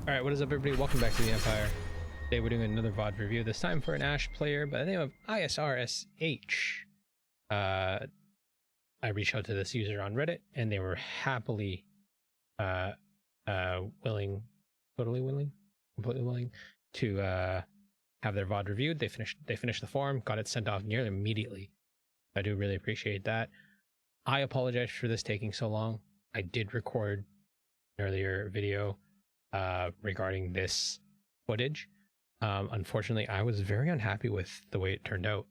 Alright, what is up everybody? Welcome back to the Empire. Today we're doing another VOD review, this time for an Ashe player by the name of ISRSH. I reached out to this user on Reddit and they were happily completely willing to have their VOD reviewed. They finished the form, got it sent off nearly immediately. I do really appreciate that. I apologize for this taking so long. I did record an earlier video regarding this footage. Unfortunately, I was very unhappy with the way it turned out.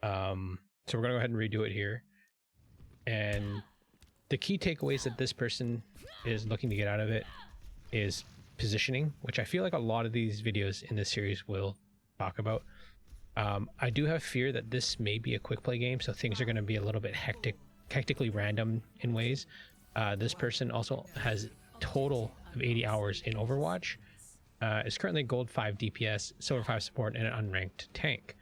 So we're gonna go ahead and redo it here. And the key takeaways that this person is looking to get out of it is positioning, which I feel like a lot of these videos in this series will talk about. I do have fear that this may be a quick play game, so things are going to be a little bit hectically random in ways. This person also has total of 80 hours in Overwatch, is currently gold 5 DPS, silver 5 support, and an unranked tank.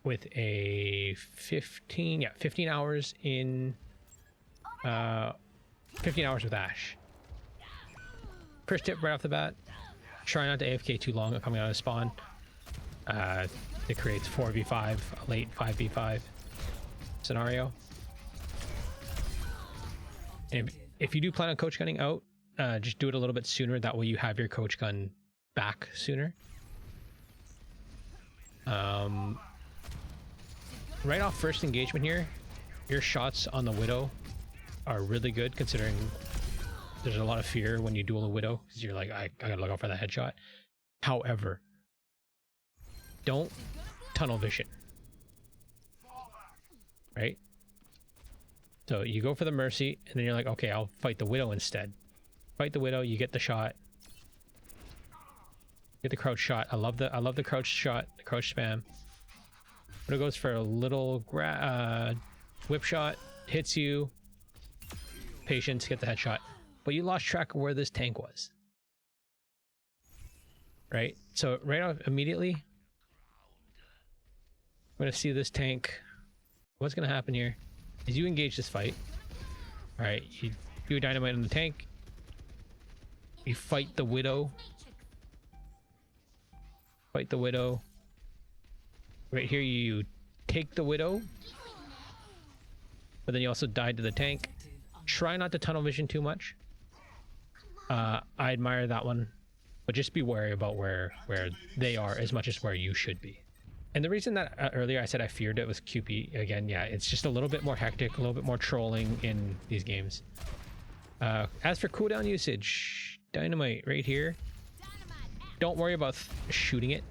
With a 15 hours in 15 hours with Ashe. First tip right off the bat, try not to AFK too long coming out of spawn. It creates 4v5, a late 5v5 scenario. And if you do plan on coach gunning out, just do it a little bit sooner. That way you have your coach gun back sooner. Right off first engagement here, your shots on the Widow are really good, considering there's a lot of fear when you duel a Widow, because you're like, I gotta look out for that headshot. However, don't tunnel vision, right? So you go for the Mercy, and then you're like, okay, I'll fight the Widow instead. Fight the Widow, you get the shot. Get the crouch shot. I love the crouch shot, the crouch spam. Widow goes for a little whip shot, hits you. Patience, get the headshot. But you lost track of where this tank was. Right? So right off immediately, I'm gonna see this tank. What's gonna happen here is you engage this fight. Alright, you do a dynamite on the tank. You fight the Widow. Fight the Widow. Right here you take the Widow. But then you also died to the tank. Try not to tunnel vision too much. I admire that one. But just be wary about where they are as much as where you should be. And the reason that earlier I said I feared it was QP, again, yeah, it's just a little bit more hectic, a little bit more trolling in these games. As for cooldown usage, dynamite right here. Don't worry about shooting it.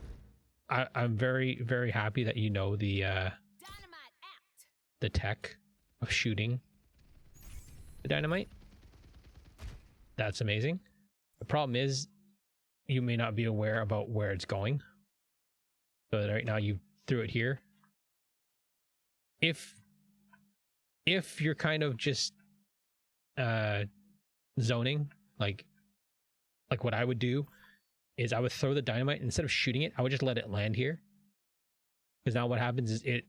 I'm very, very happy that you know the tech of shooting the dynamite. That's amazing. The problem is you may not be aware about where it's going. So right now you threw it here. If you're kind of just zoning, like what I would do is I would throw the dynamite, instead of shooting it, I would just let it land here. Because now what happens is it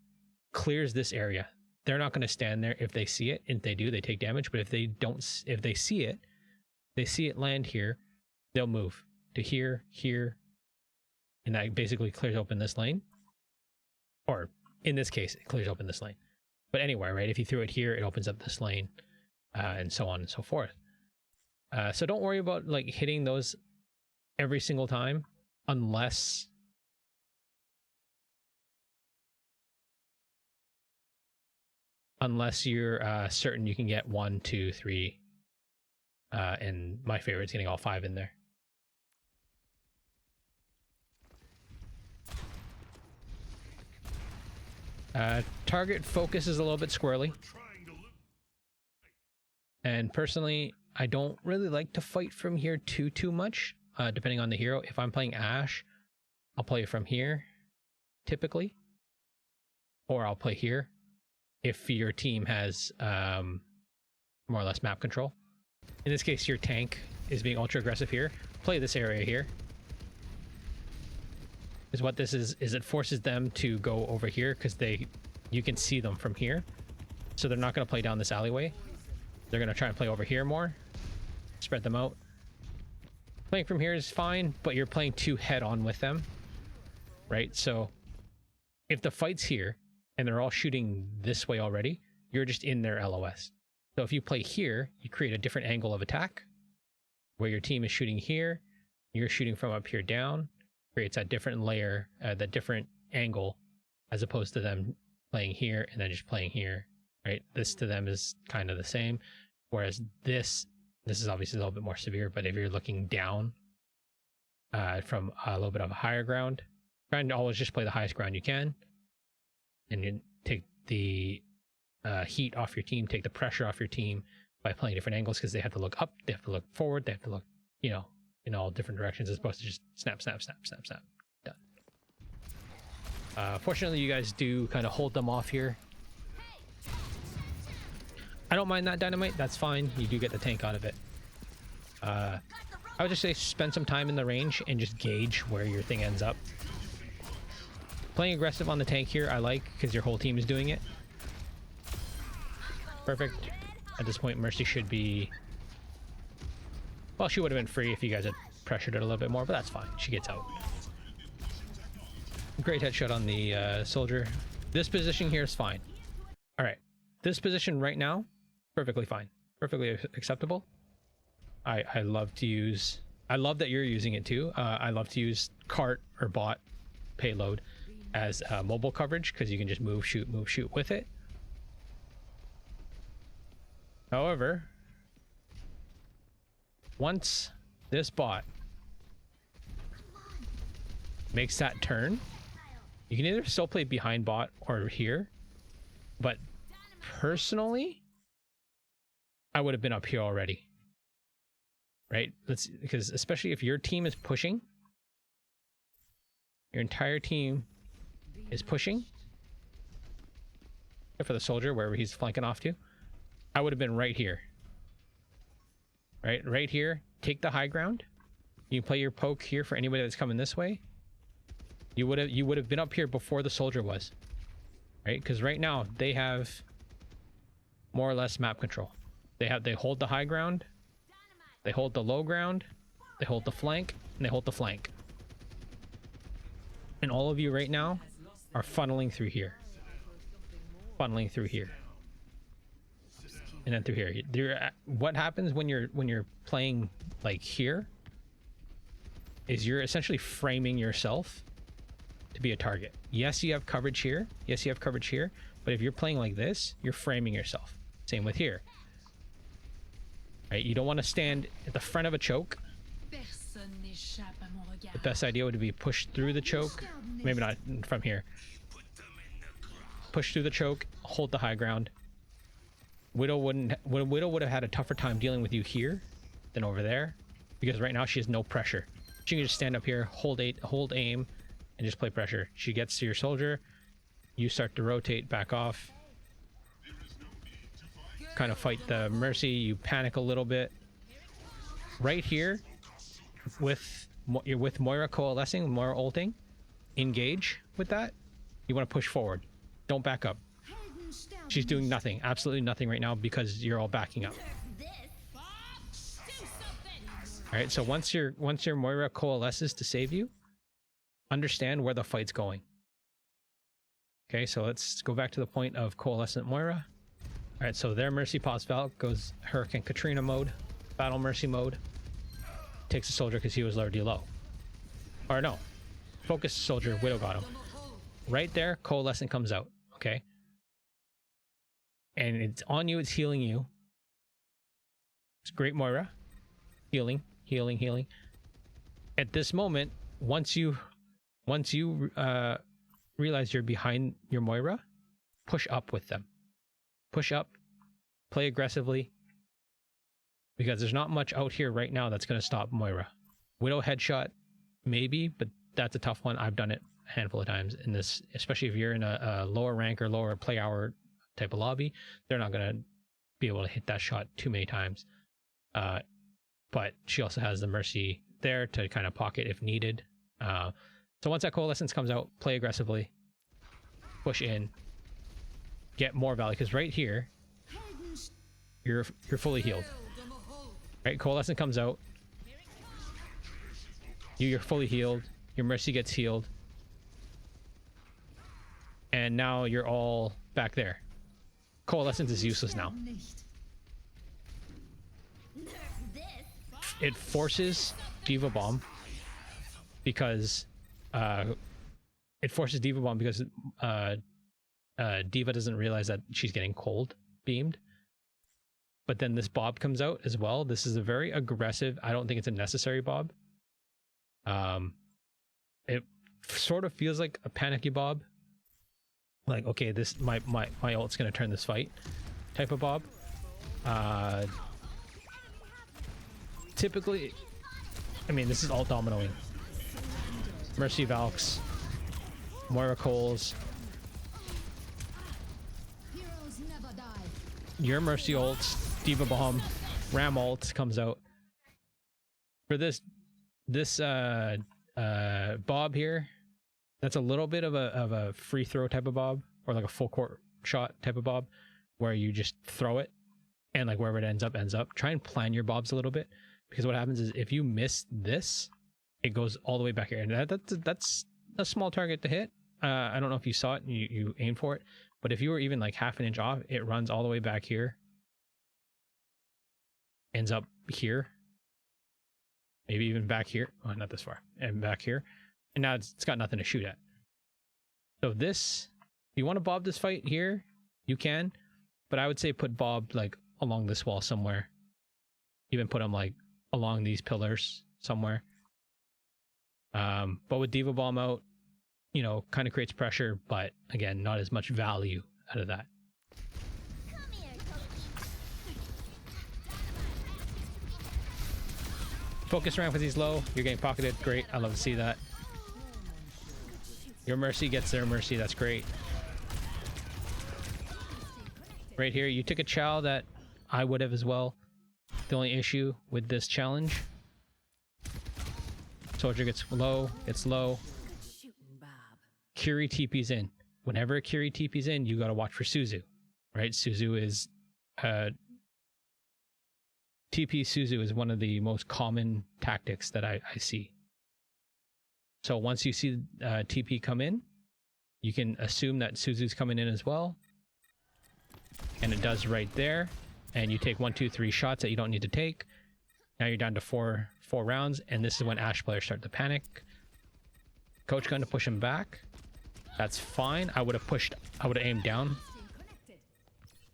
clears this area. They're not going to stand there if they see it. If they do, they take damage. But if they don't, if they see it land here, they'll move to here, and that basically clears open this lane. Or in this case, it clears open this lane. But anyway, right? If you threw it here, it opens up this lane, and so on and so forth. So don't worry about like hitting those every single time, unless you're certain you can get 1, 2, 3, and my favorite's getting all 5 in there. Target focus is a little bit squirrely, and personally I don't really like to fight from here too much. Depending on the hero. If I'm playing Ashe, I'll play from here, typically. Or I'll play here, if your team has more or less map control. In this case, your tank is being ultra aggressive here. Play this area here. Because what this is it forces them to go over here, because you can see them from here. So they're not going to play down this alleyway. They're going to try and play over here more. Spread them out. Playing from here is fine, but you're playing too head-on with them, right? So if the fight's here and they're all shooting this way already, you're just in their LOS. So if you play here, you create a different angle of attack where your team is shooting here, you're shooting from up here down, creates that different layer, that different angle, as opposed to them playing here and then just playing here, right? This to them is kind of the same, whereas this is obviously a little bit more severe, but if you're looking down from a little bit of a higher ground, try and always just play the highest ground you can, and you take the heat off your team, take the pressure off your team by playing different angles, because they have to look up, they have to look forward, they have to look, you know, in all different directions, as opposed to just snap, snap, snap, snap, snap. Done. Fortunately, you guys do kind of hold them off here. I don't mind that dynamite, that's fine. You do get the tank out of it. I would just say spend some time in the range and just gauge where your thing ends up. Playing aggressive on the tank here, I like, because your whole team is doing it. Perfect. At this point, Mercy should be... Well, she would have been free if you guys had pressured it a little bit more, but that's fine. She gets out. Great headshot on the soldier. This position here is fine. All right. This position right now, perfectly fine. Perfectly acceptable. I love to use... I love that you're using it too. I love to use cart or bot payload as mobile coverage, because you can just move, shoot with it. However, once this bot makes that turn, you can either still play behind bot or here, but personally, I would have been up here already, right? Because especially if your team is pushing, your entire team is pushing, except for the soldier wherever he's flanking off to, I would have been right here. Right here. Take the high ground. You can play your poke here for anybody that's coming this way. You would have been up here before the soldier was, right? Because right now they have more or less map control. They hold the high ground, they hold the low ground, they hold the flank, and they hold the flank. And all of you right now are funneling through here. Funneling through here. And then through here. What happens when you're playing like here is you're essentially framing yourself to be a target. Yes, you have coverage here. Yes, you have coverage here. But if you're playing like this, you're framing yourself. Same with here. Right? You don't want to stand at the front of a choke. The best idea would be push through the choke. Maybe not from here. Push through the choke, hold the high ground. Widow would have had a tougher time dealing with you here than over there, because right now she has no pressure. She can just stand up here, hold aim, and just play pressure. She gets to your soldier, you start to rotate back off, kind of fight the Mercy, you panic a little bit. Right here, with Moira coalescing, Moira ulting, engage with that. You want to push forward, don't back up. She's doing nothing, absolutely nothing right now, because you're all backing up. All right, so once your Moira coalesces to save you, understand where the fight's going. Okay, so let's go back to the point of coalescent Moira. All right, so their Mercy pause Valk goes Hurricane Katrina mode, Battle Mercy mode. Takes the soldier because he was already low. Or no, focus soldier, Widow got him. Right there, coalescent comes out, okay? And it's on you, it's healing you. It's great Moira. Healing, healing, healing. At this moment, once you realize you're behind your Moira, push up with them. Push up, play aggressively, because there's not much out here right now that's going to stop Moira. Widow headshot, maybe, but that's a tough one. I've done it a handful of times in this, especially if you're in a lower rank or lower play hour type of lobby. They're not going to be able to hit that shot too many times. But she also has the Mercy there to kind of pocket if needed. So once that coalescence comes out, play aggressively, push in, get more value, because right here you're fully healed. Right, coalescence comes out, You're fully healed. Your Mercy gets healed. And now you're all back there. Coalescence is useless now. It forces Diva Bomb because Diva doesn't realize that she's getting cold beamed. But then this Bob comes out as well. This is a very aggressive, I don't think it's a necessary Bob. It sort of feels like a panicky Bob. Like, okay, this my ult's gonna turn this fight type of Bob. Typically, I mean, this is all dominoing. Mercy Valks, Moira Coles, your Mercy ults, Diva Bomb, Ram ult comes out. For this Bob here, that's a little bit of a free throw type of Bob, or like a full court shot type of Bob, where you just throw it and like wherever it ends up. Try and plan your Bobs a little bit, because what happens is if you miss this, it goes all the way back here, and that's a small target to hit. I don't know if you saw it and you aim for it, but if you were even like half an inch off, it runs all the way back here, ends up here, maybe even back here. Oh, not this far, and back here. And now it's got nothing to shoot at. So this, if you want to Bob this fight here, you can, but I would say put Bob like along this wall somewhere. Even put him like along these pillars somewhere. But with Diva Bomb out, you know, kind of creates pressure, but again, not as much value out of that. Focus around because he's low. You're getting pocketed. Great. I love to see that. Your Mercy gets their Mercy. That's great. Right here, you took a chow that I would have as well. The only issue with this challenge, Soldier gets low, Curie TP's in. Whenever Curie TP's in, you gotta watch for Suzu, right? Suzu is TP Suzu is one of the most common tactics that I see. So once you see TP come in, you can assume that Suzu's coming in as well. And it does right there. And you take 1, 2, 3 shots that you don't need to take. Now you're down to four rounds, and this is when Ashe players start to panic. Coach gun to push him back. That's fine. I would have aimed down.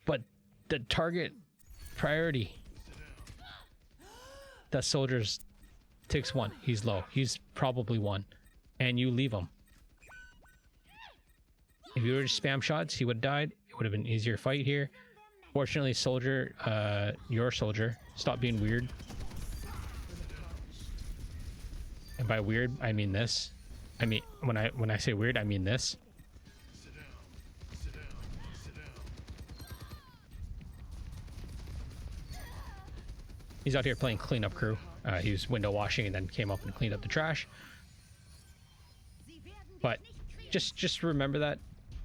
But the target priority, that soldier's takes 1. He's low. He's probably 1. And you leave him. If you were to spam shots, he would have died. It would have been an easier fight here. Fortunately, soldier, your soldier, stop being weird. And by weird, I mean this. I mean, when I say weird, I mean this. He's out here playing cleanup crew. He was window washing and then came up and cleaned up the trash. But just remember that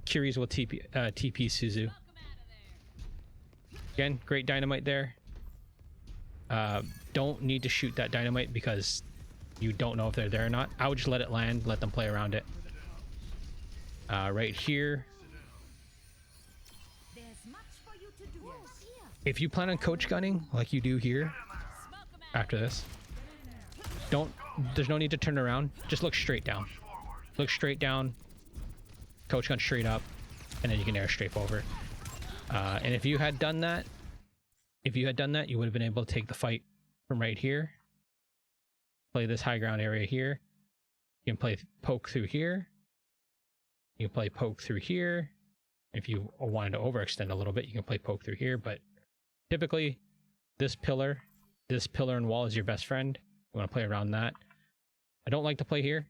Curies will TP Suzu. Again, great dynamite there. Don't need to shoot that dynamite because you don't know if they're there or not. I would just let it land, let them play around it. Right here. If you plan on coach gunning like you do here, after this, there's no need to turn around. Just look straight down. Look straight down, coach gun straight up, and then you can airstrafe over. And if you had done that, you would have been able to take the fight from right here. Play this high ground area here. You can play poke through here. You can play poke through here. If you wanted to overextend a little bit, you can play poke through here. But typically, this pillar and wall is your best friend. You want to play around that. I don't like to play here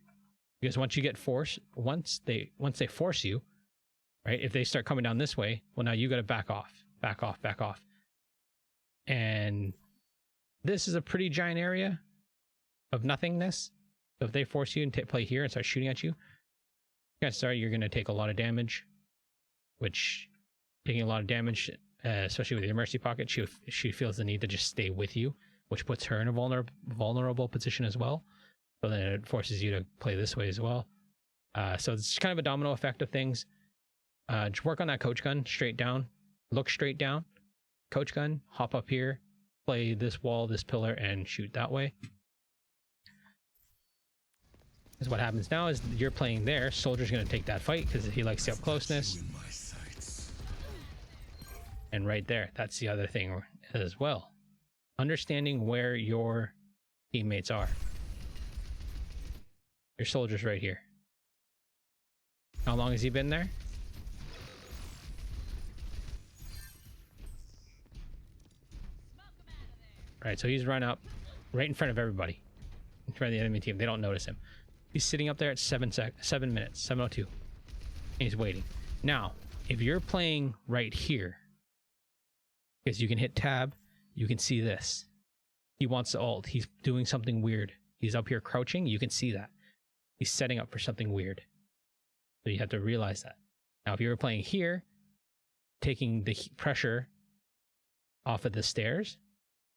because once you get forced, once they force you, right? If they start coming down this way, well, now you got to back off. And this is a pretty giant area of nothingness. So if they force you and play here and start shooting at you, you're going to take a lot of damage. Which, taking a lot of damage, especially with your Mercy pocket, she feels the need to just stay with you, which puts her in a vulnerable position as well. So then it forces you to play this way as well. So it's kind of a domino effect of things. Just work on that coach gun straight down. Look straight down. Coach gun, hop up here, play this wall, this pillar, and shoot that way. Because what happens now is you're playing there. Soldier's going to take that fight because he likes the up closeness. And right there, that's the other thing as well. Understanding where your teammates are. Your soldier's right here. How long has he been there? Right, so he's run up right in front of everybody. In front of the enemy team. They don't notice him. He's sitting up there at 7 minutes, 7:02. And he's waiting. Now, if you're playing right here, because you can hit tab, you can see this. He wants to ult. He's doing something weird. He's up here crouching. You can see that. He's setting up for something weird. So you have to realize that. Now, if you were playing here, taking the pressure off of the stairs,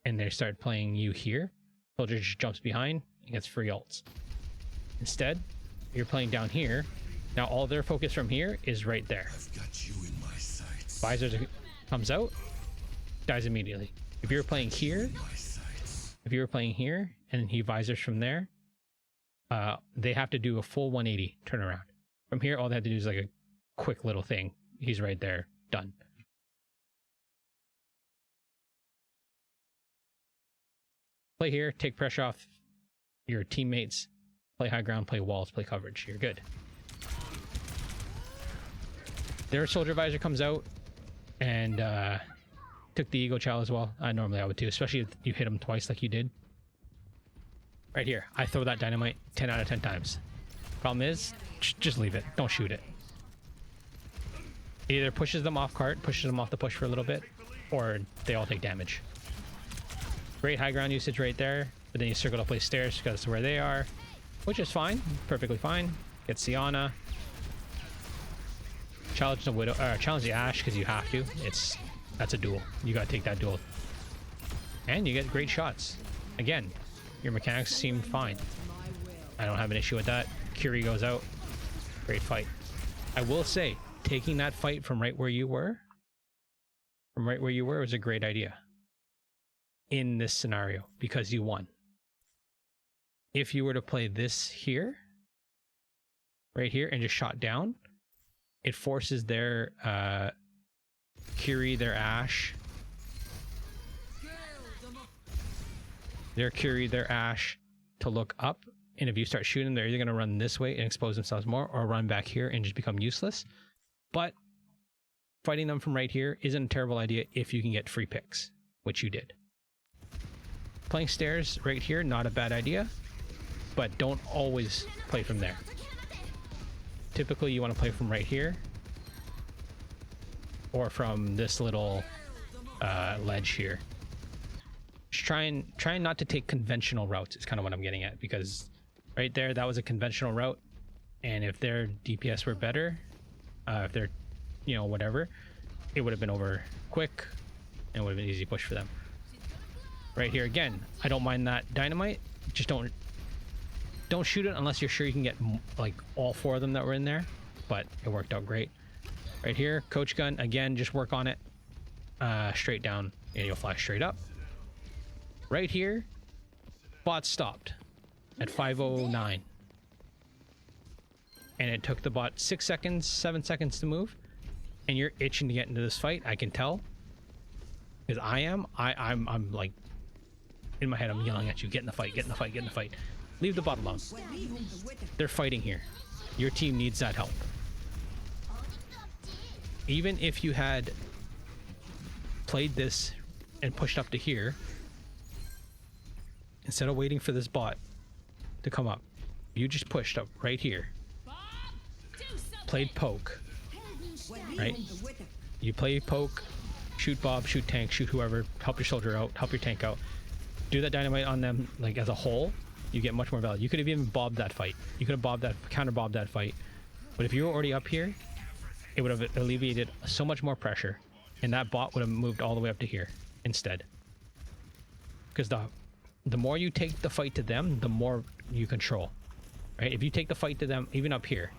and they start playing you here, soldier just jumps behind and gets free ults. Instead, you're playing down here. Now all their focus from here is right there. I've got you in my sights. Visor comes out, dies immediately. If you're playing here, and he visors from there, they have to do a full 180 turnaround. From here, all they have to do is like a quick little thing. He's right there, done. Play here, take pressure off your teammates, play high ground, play walls, play coverage. You're good. Their soldier visor comes out and took the ego chow as well. Normally I would too, especially if you hit him twice like you did. Right here, I throw that dynamite 10 out of 10 times. Problem is, just leave it. Don't shoot it. It either pushes them off cart, pushes them off the push for a little bit, or they all take damage. Great high ground usage right there, but then you circle to play stairs because that's where they are, which is fine, perfectly fine. Get Sienna. Challenge the Widow, challenge the Ashe because you have to. That's a duel. You gotta take that duel. And you get great shots. Again, your mechanics seem fine. I don't have an issue with that. Curie goes out. Great fight. I will say, taking that fight from right where you were, was a great idea. In this scenario, because you won. If you were to play this here, right here, and just shot down, it forces their Curie, their Ashe, to look up, and if you start shooting, they're either going to run this way and expose themselves more, or run back here and just become useless. But fighting them from right here isn't a terrible idea if you can get free picks, which you did. Playing stairs right here, not a bad idea, but don't always play from there. Typically you want to play from right here, or from this little ledge here. Just trying not to take conventional routes is kind of what I'm getting at, because right there, that was a conventional route, and if their DPS were better, if they're, whatever, it would have been over quick, and it would have been an easy push for them. Right here again, I don't mind that dynamite. Just don't shoot it unless you're sure you can get like all 4 of them that were in there, but it worked out great. Right here, coach gun, again, just work on it straight down and you'll fly straight up. Right here, bot stopped at 5:09, and it took the bot 6 seconds, 7 seconds to move, and you're itching to get into this fight. I can tell, because I'm like, in my head, I'm yelling at you, get in the fight, get in the fight, get in the fight. Leave the bot alone. They're fighting here. Your team needs that help. Even if you had played this and pushed up to here, instead of waiting for this bot to come up, you just pushed up right here. Played poke, right? You play poke, shoot Bob, shoot tank, shoot whoever, help your soldier out, help your tank out. Do that dynamite on them like as a whole, you get much more value. You could have even bobbed that fight. You could have counter bobbed that fight. But if you were already up here, it would have alleviated so much more pressure, and that bot would have moved all the way up to here instead. Because the the more you take the fight to them, the more you control. Right? If you take the fight to them, even up here,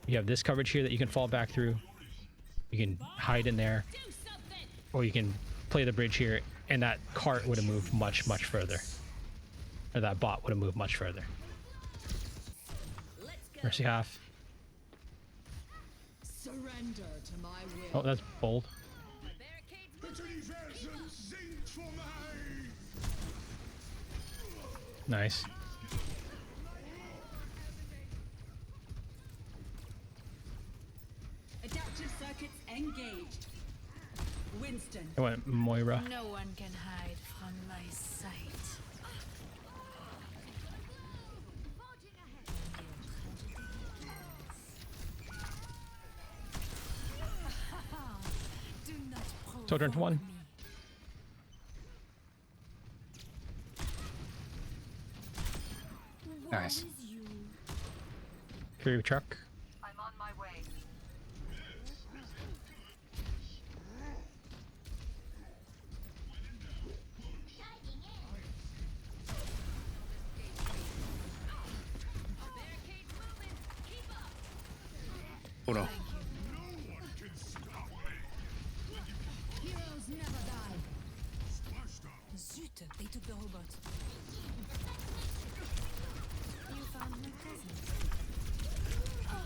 you have this coverage here that you can fall back through. You can hide in there, or you can play the bridge here, and that cart would have moved much, much further. Or that bot would have moved much further. Mercy half. Surrender to my will. Oh, that's bold. Nice. Adaptive circuits engaged. Winston. I went Moira. No one can hide from my sight. Do not So turn to one. me. Nice. What is you? Fury truck. I'm on my way. Oh no. Heroes never die. Zut, they took the robot. You found my cousin.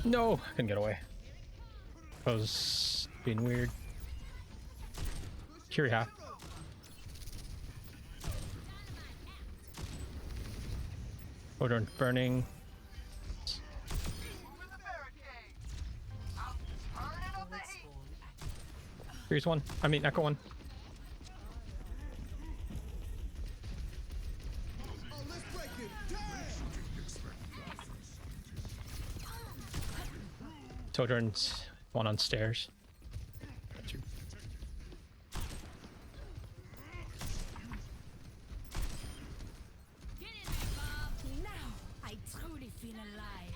No, I couldn't get away. I was being weird. Fury half. Odorn burning. Here's one. I mean, Echo one. Sojourn's one on stairs. Now I truly feel alive.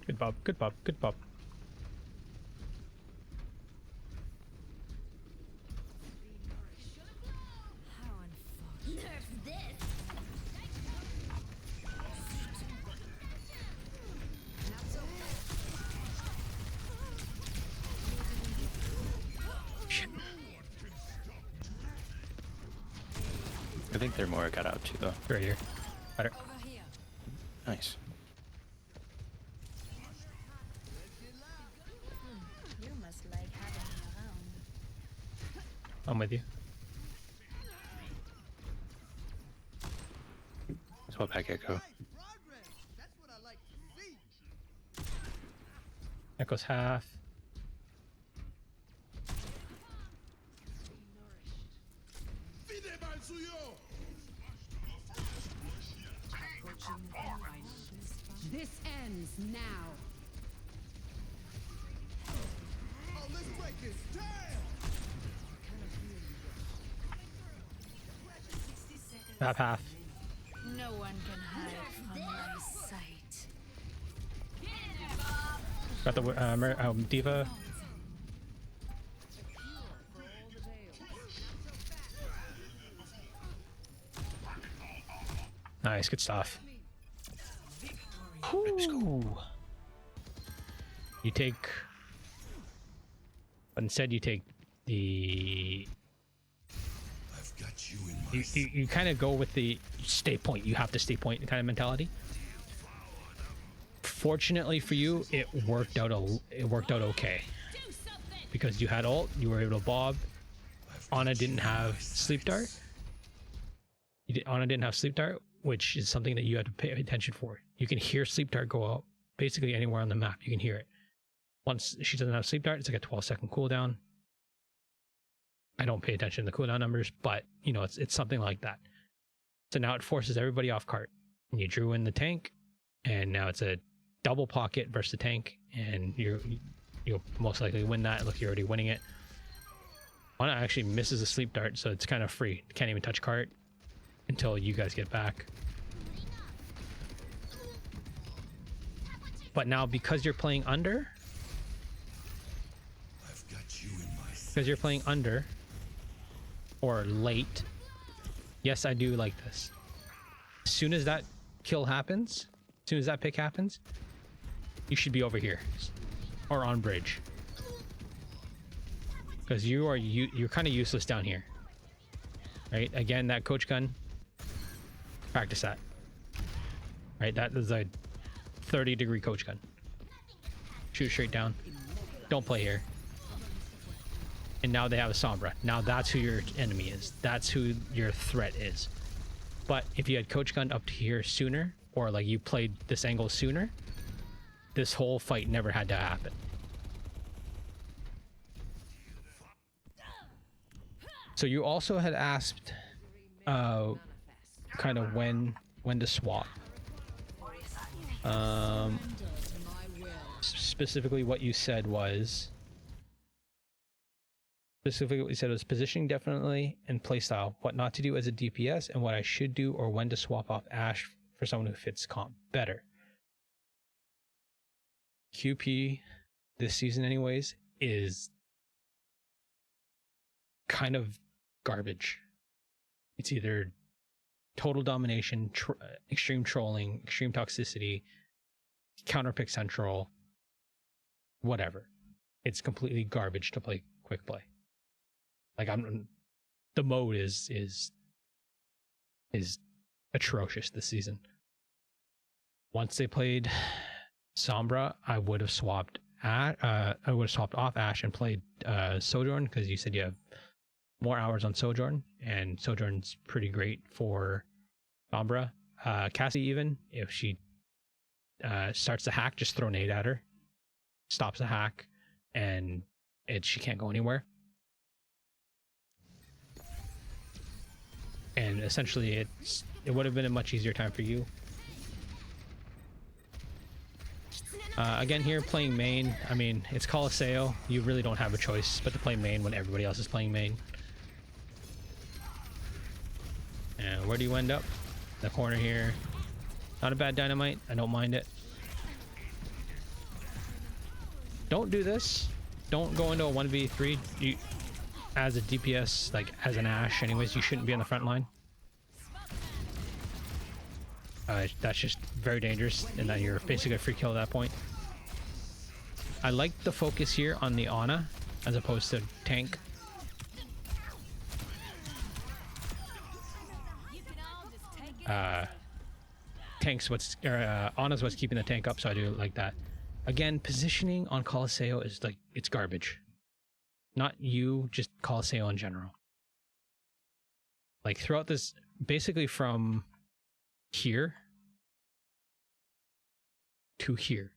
Good bub, good bub, good bub. How unfortunate. Nerf this. Not so I think their Moira got out too, though. Right here. Better. Over here. Nice. You must like having me around. I'm with you. Swap back Echo. Echo's half. This ends now. Half half. No one can hide from my sight. Got the Diva. Nice, good stuff. Ooh. You take, but instead you take the. You kind of go with the stay point. You have to stay point kind of mentality. Fortunately for you, it worked out. It worked out okay because you had ult. You were able to bob. Ana didn't have sleep dart. Ana didn't have sleep dart, which is something that you had to pay attention for. You can hear sleep dart go out basically anywhere on the map. You can hear it. Once she doesn't have sleep dart, it's like a 12-second cooldown. I don't pay attention to the cooldown numbers, but you know, it's something like that. So now it forces everybody off cart. And you drew in the tank, and now it's a double pocket versus the tank, and you'll most likely win that. Look, you're already winning it. Ana actually misses a sleep dart, so it's kind of free. Can't even touch cart until you guys get back. But now because you're playing under, because you're playing under or late. Yes, I do like this. As soon as that kill happens, as soon as that pick happens, you should be over here or on bridge, because you're kind of useless down here, right? Again, that coach gun, practice that, right? That is a 30-degree coach gun. Shoot straight down. Don't play here. And now they have a Sombra. Now that's who your enemy is. That's who your threat is. But if you had coach gun up to here sooner, or like you played this angle sooner, this whole fight never had to happen. So you also had asked kind of when to swap. Specifically what you said was positioning definitely and playstyle, what not to do as a DPS, and what I should do or when to swap off Ashe for someone who fits comp better. QP this season anyways is kind of garbage. It's either total domination, extreme trolling, extreme toxicity, counterpick central, whatever. It's completely garbage to play quick play. Like the mode is atrocious this season. Once they played Sombra, I would have swapped off Ashe and played Sojourn, because you said you have more hours on Sojourn, and Sojourn's pretty great for Sombra. Cassie, even if she starts the hack, just throw nade at her, stops the hack, and she can't go anywhere. And essentially it would have been a much easier time for you. Again, here playing main, I mean, it's Colosseo. You really don't have a choice but to play main when everybody else is playing main. And where do you end up? The corner here. Not a bad dynamite. I don't mind it. Don't do this. Don't go into a 1v3. You, as a DPS, like as an Ashe anyways, you shouldn't be on the front line. That's just very dangerous, and then you're basically a free kill at that point. I like the focus here on the Ana as opposed to tank. Ana's what's keeping the tank up, so I do like that. Again, positioning on Colosseo is like, it's garbage. Not you, just Colosseo in general. Like throughout this, basically from here to here,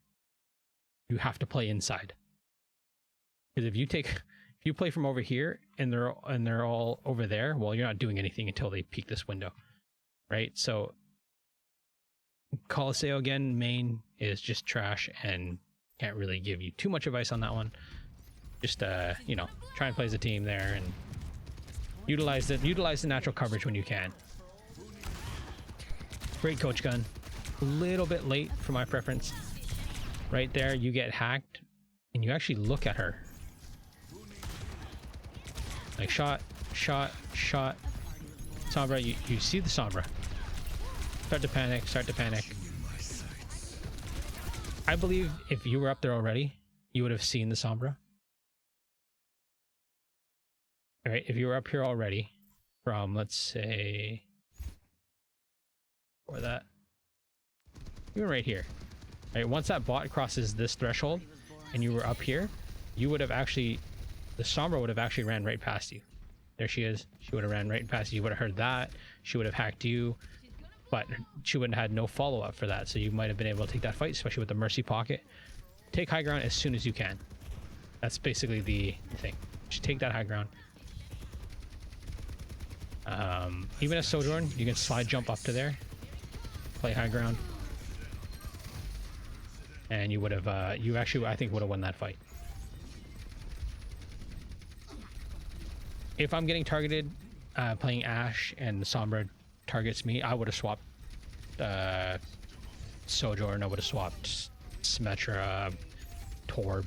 you have to play inside. Because if you play from over here and they're all over there, well, you're not doing anything until they peek this window, right? So Colosseo again, main is just trash and can't really give you too much advice on that one. Just you know, try and play as a team there and utilize the natural coverage when you can. Great coach gun. A little bit late for my preference. Right there, you get hacked and you actually look at her. Like shot. Sombra, you see the Sombra. Start to panic. I believe if you were up there already, you would have seen the Sombra. Alright, if you were up here already from, let's say, or that, you were right here. Right, once that bot crosses this threshold and you were up here, you would have actually, the Sombra would have actually ran right past you. There she is. She would have ran right past you. You would have heard that. She would have hacked you, but she would have had no follow-up for that. So you might have been able to take that fight, especially with the Mercy pocket. Take high ground as soon as you can. That's basically the thing. Just take that high ground. Even as Sojourn, you can slide jump up to there, play high ground, and you would have, you actually, I think, would have won that fight. If I'm getting targeted playing Ashe and the Sombra targets me, I would have swapped Sojourn. I would have swapped Symmetra, Torb.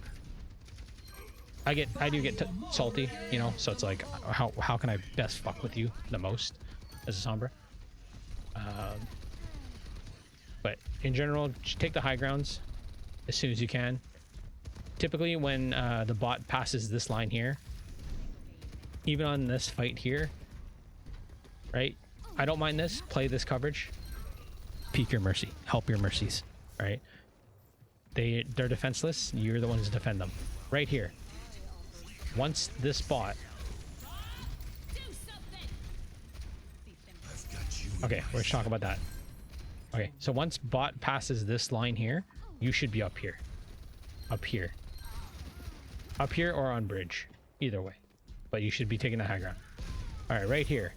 I do get salty, you know, so it's like, how can I best fuck with you the most as a Sombra? But in general, just take the high grounds as soon as you can. Typically when the bot passes this line here, even on this fight here, right? I don't mind this. Play this coverage. Peek your mercy. Help your mercies, right? They're defenseless. You're the ones to defend them. Right here. Once this bot... Okay, we're talking about that. Okay, so once bot passes this line here, you should be up here. Up here. Up here or on bridge. Either way. But you should be taking the high ground. Alright, right here.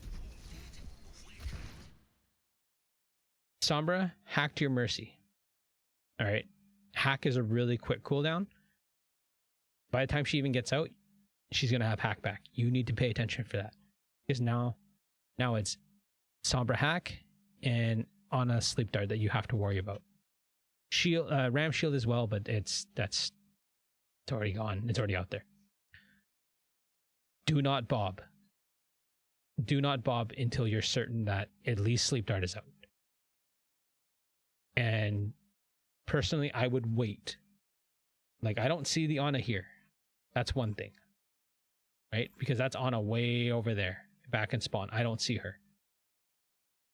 Sombra, hack to your mercy. Alright. Hack is a really quick cooldown. By the time she even gets out, she's going to have hack back. You need to pay attention for that. Because now it's Sombra hack and on a sleep dart that you have to worry about. Shield, ram shield as well, but it's already gone. It's already out there. Do not bob. Do not bob until you're certain that at least sleep dart is out. And personally, I would wait. Like, I don't see the Ana here. That's one thing. Right? Because that's Ana way over there. Back in spawn. I don't see her.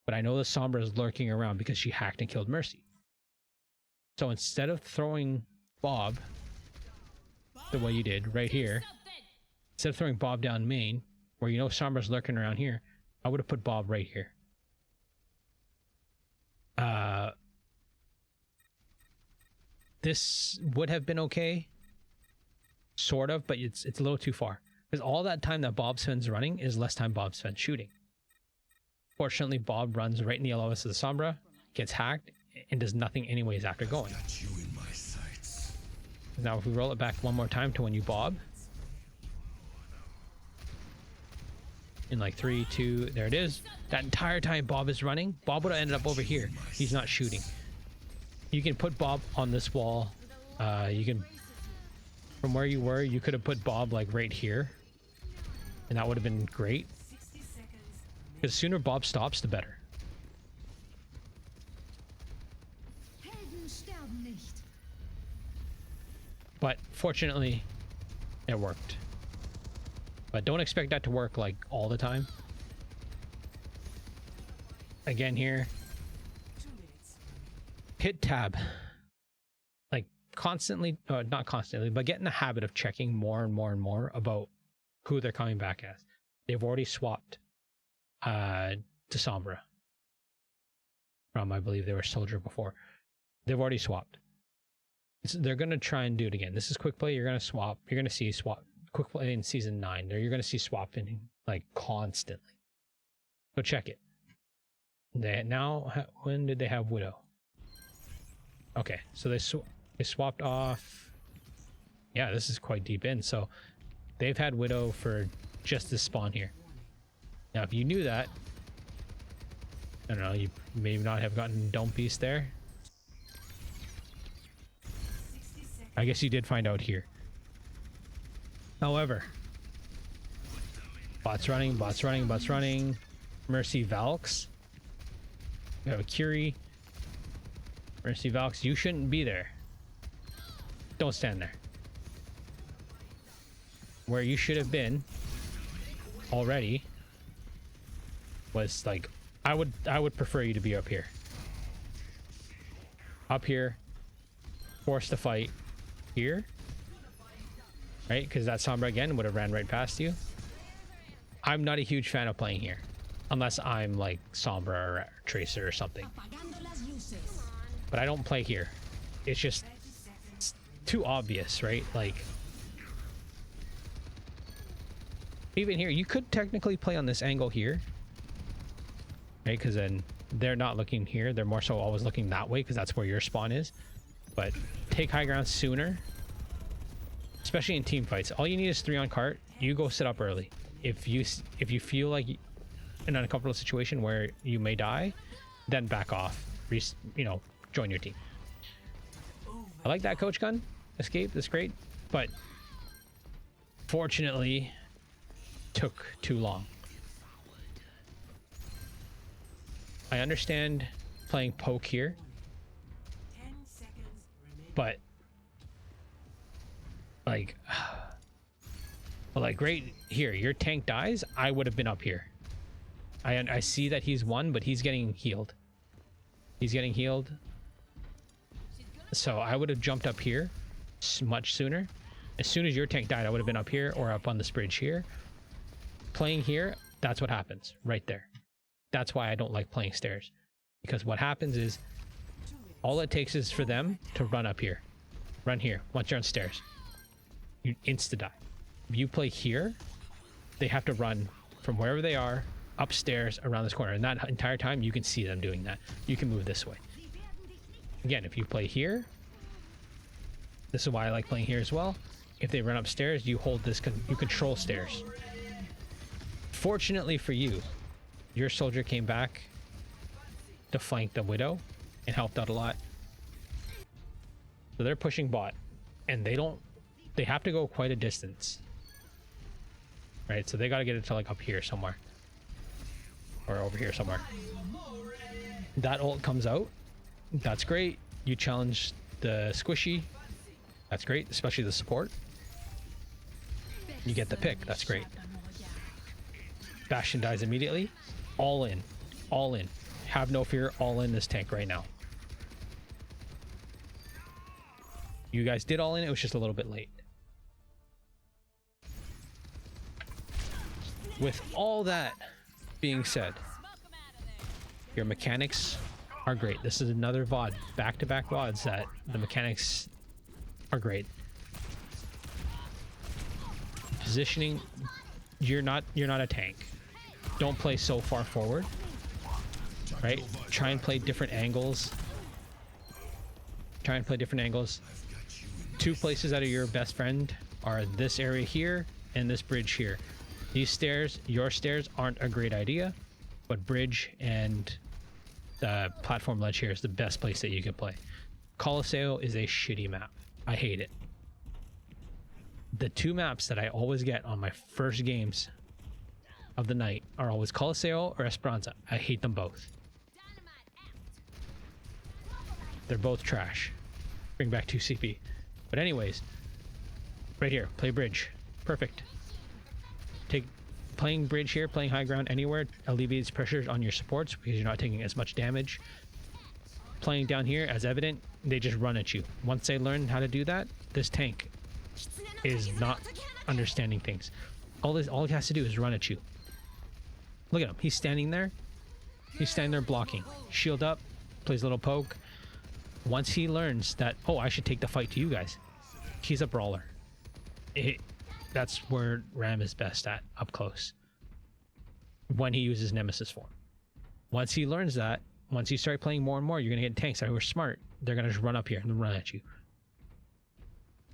But I know the Sombra is lurking around because she hacked and killed Mercy. So instead of throwing Bob the way you did right here, instead of throwing Bob down main, where you know Sombra's lurking around here, I would have put Bob right here. This would have been okay, sort of, but it's a little too far. Because all that time that Bob spends running is less time Bob spends shooting. Fortunately, Bob runs right in the LOS of the Sombra, gets hacked, and does nothing anyways after going. Now, if we roll it back one more time to when you Bob. In like 3, 2, there it is. That entire time Bob is running, Bob would have ended up over here. He's not shooting. You can put Bob on this wall. You can, from where you were, you could have put Bob like right here. And that would have been great. Because the sooner Bob stops, the better. But fortunately, it worked. But don't expect that to work like all the time. Again here. Hit tab. Like constantly, not constantly, but get in the habit of checking more and more and more about who they're coming back as. They've already swapped to Sombra. From, I believe they were Soldier before. They've already swapped. They're going to try and do it again. This is quick play. You're going to swap. You're going to see swap. Quick play in season 9. There, you're going to see swapping like constantly. So check it. They now, when did they have Widow? Okay, so they swapped off. Yeah, this is quite deep in. So they've had Widow for just this spawn here. Now, if you knew that, I don't know, you may not have gotten Dome Piece there. I guess you did find out here. However, bots running, bots running, bots running. Mercy Valks. We have a Curie. Mercy Valks, you shouldn't be there. Don't stand there. Where you should have been already was like, I would prefer you to be up here. Up here. Force the fight here. Right? Because that Sombra again would have ran right past you. I'm not a huge fan of playing here. Unless I'm like Sombra or Tracer or something. But I don't play here. It's just it's too obvious, right? Like, even here, you could technically play on this angle here. Right? Because then they're not looking here. They're more so always looking that way because that's where your spawn is. But take high ground sooner. Especially in team fights. All you need is 3 on cart. You go sit up early. If you feel like in an uncomfortable situation where you may die, then back off. You know, join your team. I like that coach gun escape. That's great. But Fortunately, took too long. I understand playing poke here, but like, well, like right here, your tank dies, I would have been up here. I see that he's won, but he's getting healed. He's getting healed. So I would have jumped up here much sooner. As soon as your tank died, I would have been up here or up on this bridge here. Playing here, that's what happens right there. That's why I don't like playing stairs. Because what happens is, all it takes is for them to run up here. Run here. Once you're on stairs, you insta-die. If you play here, they have to run from wherever they are, upstairs, around this corner. And that entire time, you can see them doing that. You can move this way. Again, if you play here, this is why I like playing here as well. If they run upstairs, you hold this, you control stairs. Fortunately for you, your soldier came back to flank the Widow and helped out a lot. So they're pushing bot, and they have to go quite a distance. Right, so they got to get it to like up here somewhere. Or over here somewhere. That ult comes out. That's great. You challenge the squishy. That's great, especially the support. You get the pick. That's great. Bastion dies immediately. All in. All in. Have no fear. All in this tank right now. You guys did all in. It was just a little bit late. With all that being said, your mechanics are great. This is another VOD, back-to-back VODs that the mechanics are great. Positioning, you're not a tank. Don't play so far forward, right? Try and play different angles. Try and play different angles. Two places that are your best friend are this area here and this bridge here. These stairs, your stairs, aren't a great idea, but bridge and the platform ledge here is the best place that you can play. Colosseo is a shitty map. I hate it. The two maps that I always get on my first games of the night are always Colosseo or Esperanza. I hate them both. They're both trash. Bring back 2 CP. But anyways, right here, play bridge. Perfect. Playing bridge here, playing high ground anywhere alleviates pressures on your supports because you're not taking as much damage. Playing down here, as evident, they just run at you. Once they learn how to do that, this tank is not understanding things. All he has to do is run at you. Look at him. He's standing there. He's standing there blocking. Shield up, plays a little poke. Once he learns that, oh, I should take the fight to you guys, he's a brawler. That's where Ram is best at, up close. When he uses Nemesis form. Once he learns that, once you start playing more and more, you're going to get tanks that are smart. They're going to just run up here and run at you.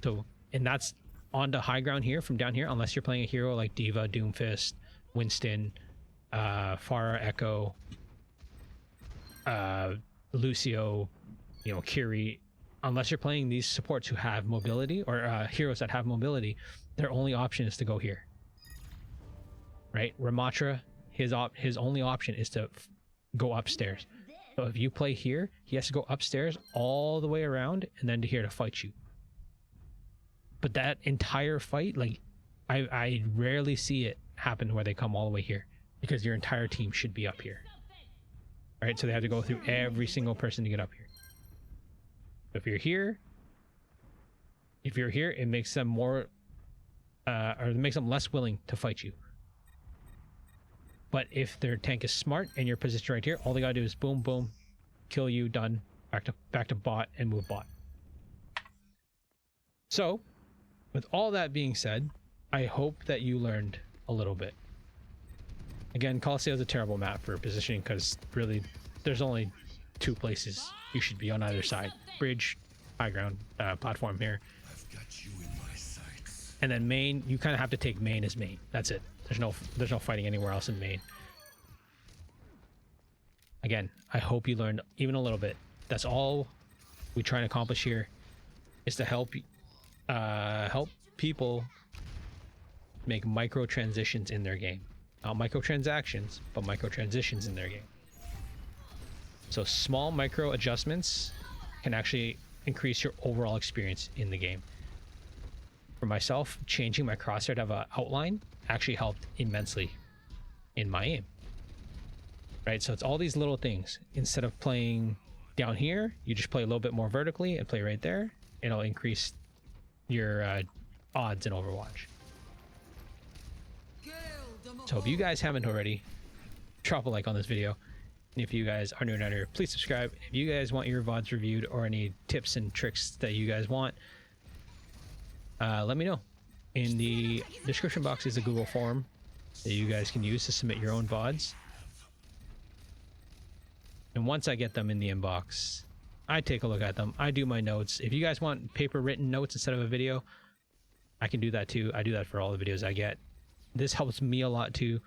So, and that's onto high ground here from down here, unless you're playing a hero like Diva, Doomfist, Winston, Pharah, Echo, Lucio, Kiri. Unless you're playing these supports who have mobility, or heroes that have mobility, their only option is to go here. Right? Ramatra, his only option is to go upstairs. So if you play here, he has to go upstairs all the way around and then to here to fight you. But that entire fight, like, I rarely see it happen where they come all the way here, because your entire team should be up here. Right? So they have to go through every single person to get up here. If you're here, it makes them more, or it makes them less willing to fight you. But if their tank is smart and you're positioned right here, all they gotta do is boom, boom, kill you, done. Back to bot and move bot. So, with all that being said, I hope that you learned a little bit. Again, Colosseo is a terrible map for positioning because really, there's only 2 places you should be on either side. Bridge, high ground, platform here. And then main, you kind of have to take main as main. That's it. There's no fighting anywhere else in main. Again, I hope you learned even a little bit. That's all we try to accomplish here, is to help people make micro transitions in their game. Not microtransactions, but micro transitions in their game. So small micro adjustments can actually increase your overall experience in the game. For myself, changing my crosshair to have an outline actually helped immensely in my aim. Right, so it's all these little things. Instead of playing down here, you just play a little bit more vertically and play right there. It'll increase your odds in Overwatch. So if you guys haven't already, drop a like on this video. And if you guys are new around here, please subscribe. If you guys want your VODs reviewed or any tips and tricks that you guys want, let me know. In the description box is a Google form that you guys can use to submit your own VODs. And once I get them in the inbox, I take a look at them. I do my notes. If you guys want paper written notes instead of a video, I can do that too. I do that for all the videos I get. This helps me a lot too.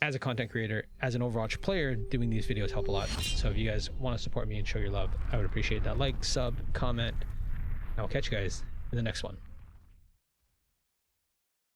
As a content creator, as an Overwatch player, doing these videos help a lot. So if you guys want to support me and show your love, I would appreciate that. Like, sub, comment. I will catch you guys in the next one.